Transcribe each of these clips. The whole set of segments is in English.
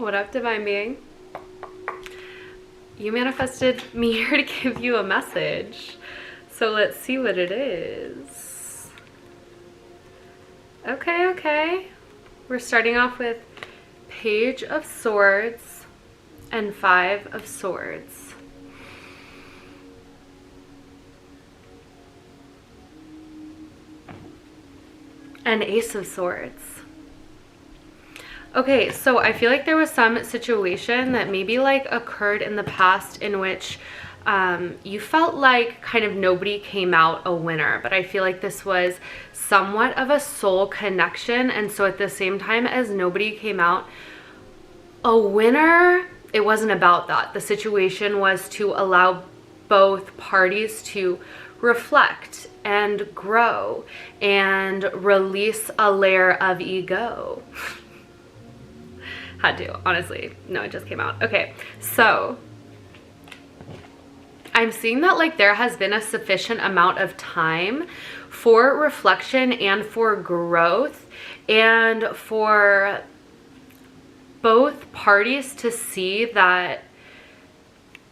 What up, divine being? You manifested me here to give you a message. So let's see what it is. Okay. We're starting off with Page of Swords and Five of Swords. And Ace of Swords. Okay, so I feel like there was some situation that maybe like occurred in the past in which you felt like kind of nobody came out a winner, but I feel like this was somewhat of a soul connection, and so at the same time as nobody came out a winner, it wasn't about that. The situation was to allow both parties to reflect and grow and release a layer of ego. Had to, honestly. No, it just came out. Okay, so I'm seeing that like there has been a sufficient amount of time for reflection and for growth and for both parties to see that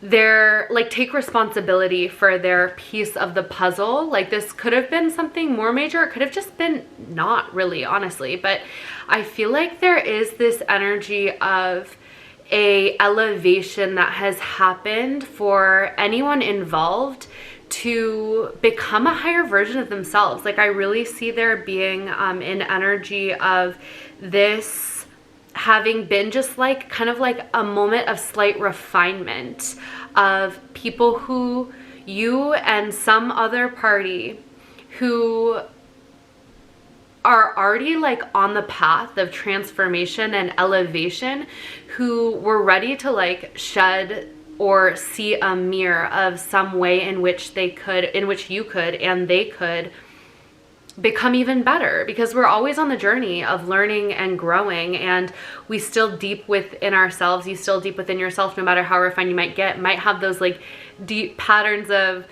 they're like take responsibility for their piece of the puzzle. Like this could have been something more major. It could have just been not really, honestly, but I feel like there is this energy of a elevation that has happened for anyone involved to become a higher version of themselves. Like I really see there being an energy of this having been just like kind of like a moment of slight refinement of people who you and some other party who are already like on the path of transformation and elevation, who were ready to like shed or see a mirror of some way in which you could and they could become even better, because we're always on the journey of learning and growing, and we still deep within ourselves, you still deep within yourself, no matter how refined you might get, might have those like deep patterns of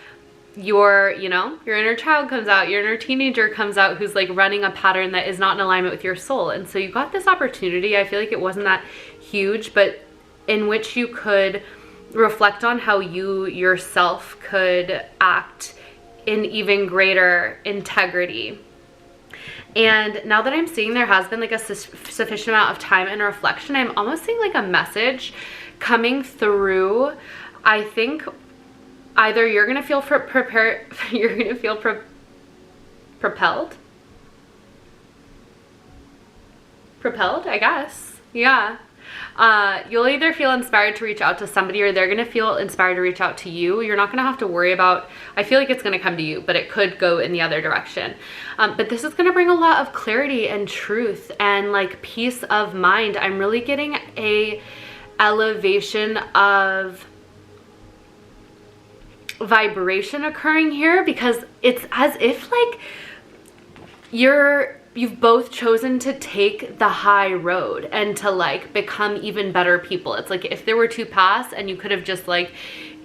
your inner child comes out, your inner teenager comes out who's like running a pattern that is not in alignment with your soul. And so you got this opportunity, I feel like it wasn't that huge, but in which you could reflect on how you yourself could act in even greater integrity. And now that I'm seeing there has been like a sufficient amount of time and reflection, I'm almost seeing like a message coming through. I think either you're gonna feel propelled, I guess. Yeah. You'll either feel inspired to reach out to somebody or they're going to feel inspired to reach out to you. You're not going to have to worry about, I feel like it's going to come to you, but it could go in the other direction. But this is going to bring a lot of clarity and truth and like peace of mind. I'm really getting a elevation of vibration occurring here, because it's as if like you've both chosen to take the high road and to like become even better people. It's like if there were two paths and you could have just like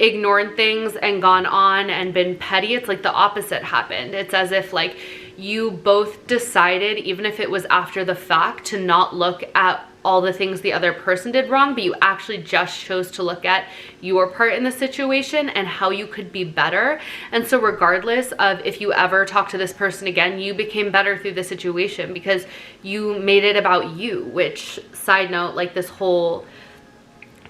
ignored things and gone on and been petty, it's like the opposite happened. It's as if like you both decided, even if it was after the fact, to not look at all the things the other person did wrong, but you actually just chose to look at your part in the situation and how you could be better. And so regardless of if you ever talk to this person again, you became better through the situation because you made it about you, which, side note, like this whole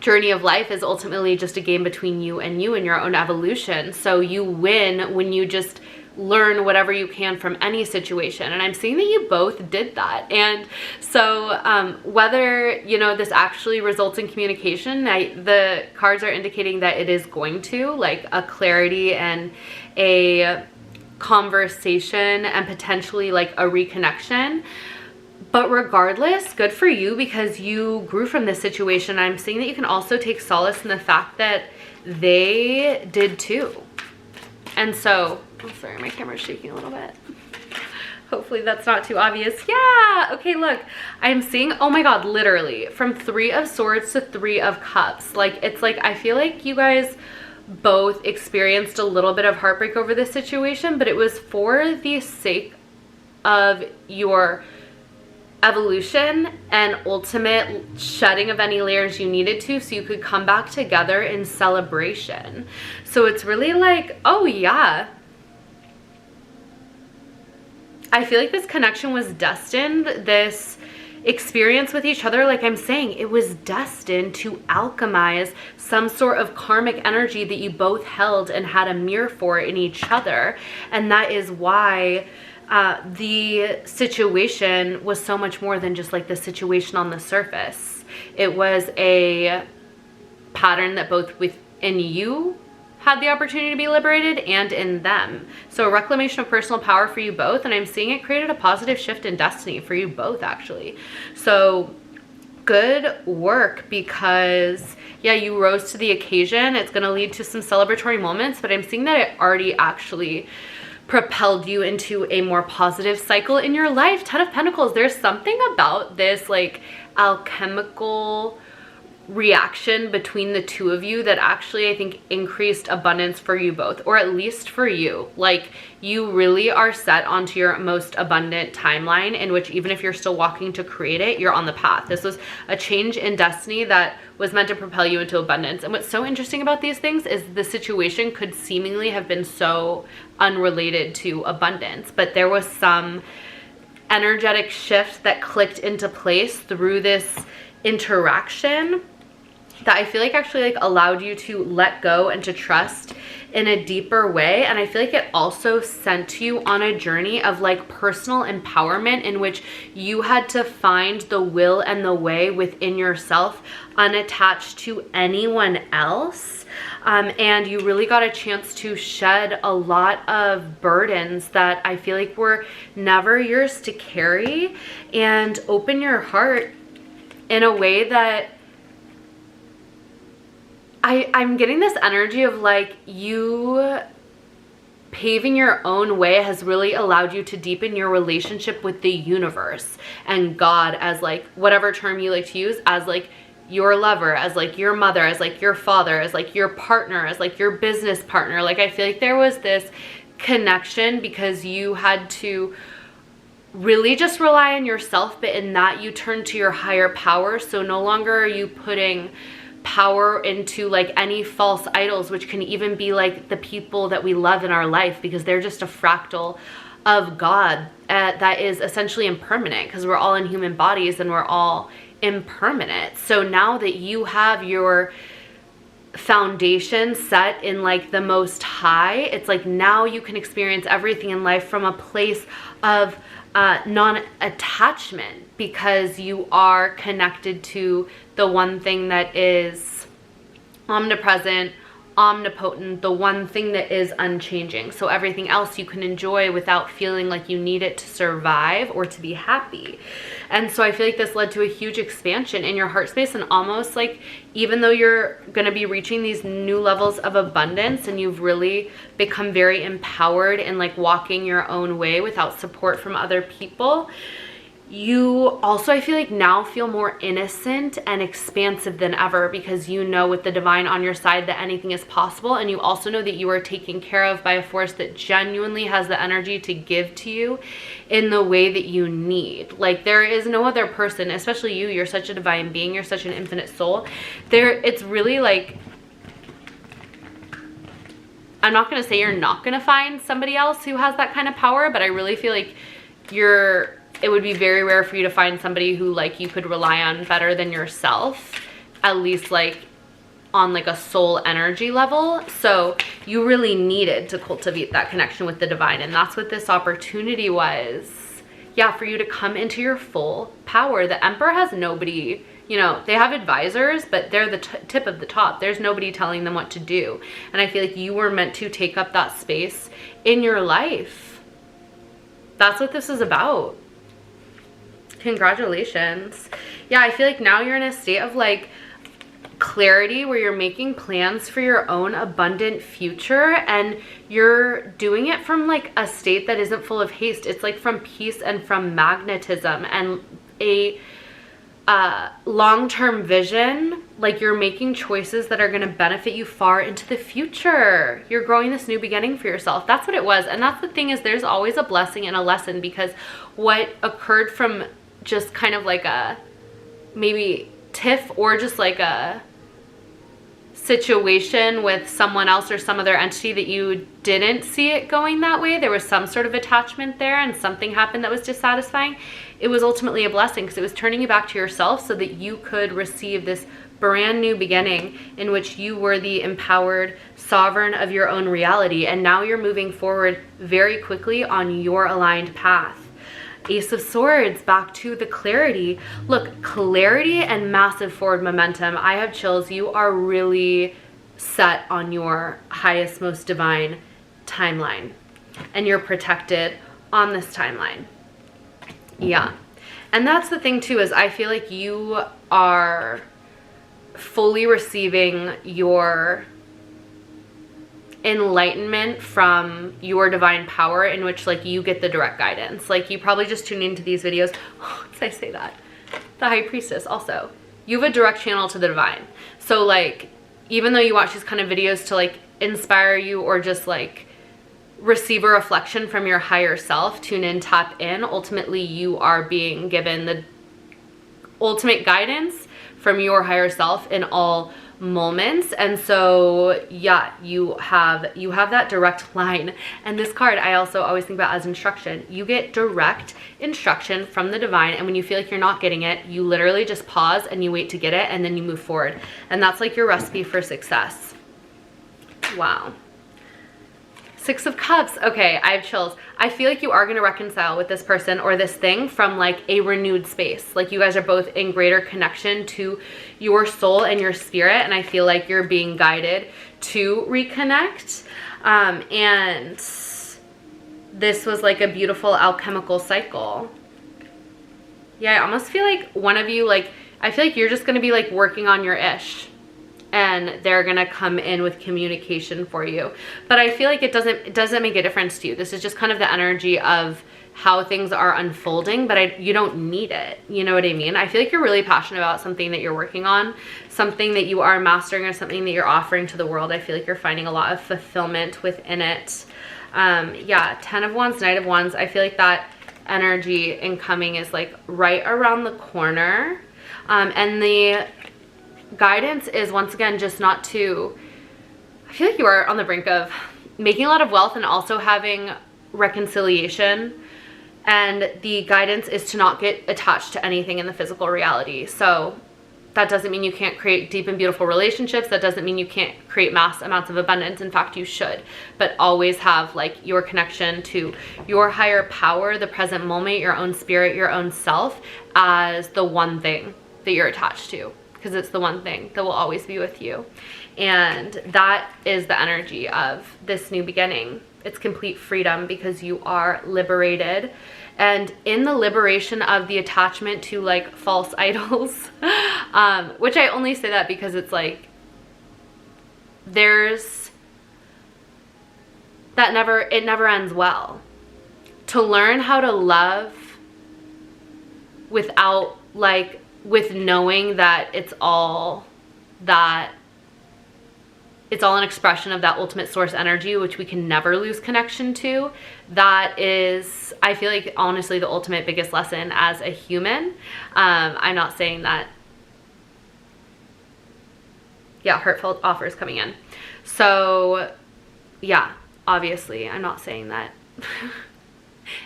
journey of life is ultimately just a game between you and your own evolution. So you win when you just learn whatever you can from any situation, and I'm seeing that you both did that. And so whether this actually results in communication, the cards are indicating that it is going to, like a clarity and a conversation and potentially like a reconnection. But regardless, good for you, because you grew from this situation. I'm seeing that you can also take solace in the fact that they did too. And so, oh, sorry, my camera's shaking a little bit. Hopefully that's not too obvious. Yeah, okay, look, I'm seeing, oh my God, literally from 3 of Swords to 3 of Cups. Like, it's like, I feel like you guys both experienced a little bit of heartbreak over this situation, but it was for the sake of your evolution and ultimate shedding of any layers you needed to, so you could come back together in celebration. So it's really like, oh yeah, I feel like this connection was destined. This experience with each other, like I'm saying, it was destined to alchemize some sort of karmic energy that you both held and had a mirror for in each other. And that is why the situation was so much more than just like the situation on the surface. It was a pattern that both within you had the opportunity to be liberated and in them. So a reclamation of personal power for you both, and I'm seeing it created a positive shift in destiny for you both, actually. So good work, because yeah, you rose to the occasion. It's going to lead to some celebratory moments, but I'm seeing that it already actually propelled you into a more positive cycle in your life. 10 of Pentacles, there's something about this like alchemical reaction between the two of you that actually I think increased abundance for you both, or at least for you. Like, you really are set onto your most abundant timeline, in which even if you're still walking to create it, you're on the path. This was a change in destiny that was meant to propel you into abundance. And what's so interesting about these things is the situation could seemingly have been so unrelated to abundance, but there was some energetic shift that clicked into place through this interaction that I feel like actually like allowed you to let go and to trust in a deeper way. And I feel like it also sent you on a journey of like personal empowerment, in which you had to find the will and the way within yourself, unattached to anyone else. And you really got a chance to shed a lot of burdens that I feel like were never yours to carry, and open your heart in a way that I'm getting this energy of like you paving your own way has really allowed you to deepen your relationship with the universe and God, as like whatever term you like to use, as like your lover, as like your mother, as like your father, as like your partner, as like your business partner. Like, I feel like there was this connection because you had to really just rely on yourself, but in that you turn to your higher power. So no longer are you putting power into like any false idols, which can even be like the people that we love in our life, because they're just a fractal of God that is essentially impermanent, because we're all in human bodies and we're all impermanent. So now that you have your foundation set in like the most high, it's like now you can experience everything in life from a place of non-attachment, because you are connected to the one thing that is omnipresent, omnipotent, the one thing that is unchanging. So everything else you can enjoy without feeling like you need it to survive or to be happy. And so I feel like this led to a huge expansion in your heart space, and almost like, even though you're going to be reaching these new levels of abundance and you've really become very empowered in like walking your own way without support from other people, you also, I feel like, now feel more innocent and expansive than ever, because you know with the divine on your side that anything is possible, and you also know that you are taken care of by a force that genuinely has the energy to give to you in the way that you need. Like, there is no other person, especially you, you're such a divine being, you're such an infinite soul. It's really like, I'm not going to say you're not going to find somebody else who has that kind of power, but I really feel like it would be very rare for you to find somebody who like you could rely on better than yourself, at least like on like a soul energy level. So you really needed to cultivate that connection with the divine, and that's what this opportunity was. Yeah, for you to come into your full power. The Emperor has nobody, you know, they have advisors, but they're the tip of the top. There's nobody telling them what to do. And I feel like you were meant to take up that space in your life. That's what this is about. Congratulations. Yeah, I feel like now you're in a state of like clarity where you're making plans for your own abundant future, and you're doing it from like a state that isn't full of haste. It's like from peace and from magnetism and a long-term vision. Like, you're making choices that are going to benefit you far into the future. You're growing this new beginning for yourself. That's what it was. And that's the thing, is there's always a blessing and a lesson, because what occurred from just kind of like a maybe tiff or just like a situation with someone else or some other entity that you didn't see it going that way, there was some sort of attachment there and something happened that was dissatisfying, it was ultimately a blessing because it was turning you back to yourself so that you could receive this brand new beginning in which you were the empowered sovereign of your own reality. And now you're moving forward very quickly on your aligned path. Ace of Swords, back to the clarity. Look, clarity and massive forward momentum. I have chills. You are really set on your highest, most divine timeline. And you're protected on this timeline. Yeah. And that's the thing too, is I feel like you are fully receiving your enlightenment from your divine power, in which like you get the direct guidance. Like you probably just tune into these videos. Oh, did I say that? The High Priestess also. You have a direct channel to the divine. So like, even though you watch these kind of videos to like inspire you or just like receive a reflection from your higher self, tune in, tap in, ultimately you are being given the ultimate guidance from your higher self in all moments. And so yeah, you have that direct line. And this card I also always think about as instruction. You get direct instruction from the divine, and when you feel like you're not getting it, you literally just pause and you wait to get it, and then you move forward. And that's like your recipe for success. Wow. Six of Cups. Okay, I have chills. I feel like you are going to reconcile with this person or this thing from like a renewed space. Like you guys are both in greater connection to your soul and your spirit. And I feel like you're being guided to reconnect. And this was like a beautiful alchemical cycle. Yeah, I almost feel like one of you, like, I feel like you're just going to be like working on your ish. And they're gonna come in with communication for you. But I feel like it doesn't make a difference to you. This is just kind of the energy of how things are unfolding, but you don't need it. You know what I mean? I feel like you're really passionate about something that you're working on, something that you are mastering, or something that you're offering to the world. I feel like you're finding a lot of fulfillment within it. Yeah, 10 of Wands, Knight of Wands. I feel like that energy incoming is like right around the corner. And the guidance is once again just not to, I feel like you are on the brink of making a lot of wealth and also having reconciliation, and the guidance is to not get attached to anything in the physical reality. So that doesn't mean you can't create deep and beautiful relationships. That doesn't mean you can't create mass amounts of abundance. In fact, you should, but always have like your connection to your higher power, the present moment, your own spirit, your own self as the one thing that you're attached to, because it's the one thing that will always be with you. And that is the energy of this new beginning. It's complete freedom because you are liberated. And in the liberation of the attachment to like false idols, which I only say that because it's like, there's that it never ends well. To learn how to love without like, with knowing that it's all an expression of that ultimate source energy, which we can never lose connection to. That is, I feel like, honestly, the ultimate biggest lesson as a human. I'm not saying that, yeah, hurtful offers coming in. So yeah, obviously I'm not saying that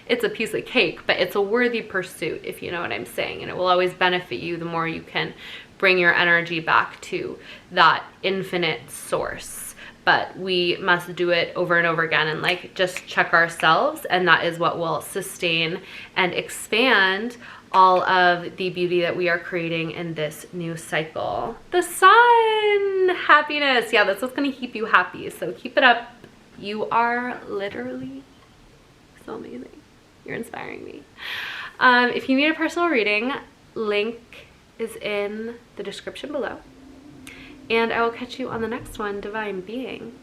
it's a piece of cake, but it's a worthy pursuit, if you know what I'm saying. And it will always benefit you the more you can bring your energy back to that infinite source. But we must do it over and over again and like just check ourselves, and that is what will sustain and expand all of the beauty that we are creating in this new cycle. The Sun, happiness. Yeah, that's what's going to keep you happy. So keep it up. You are literally so amazing. You're inspiring me. If you need a personal reading, link is in the description below. And I will catch you on the next one, Divine Being.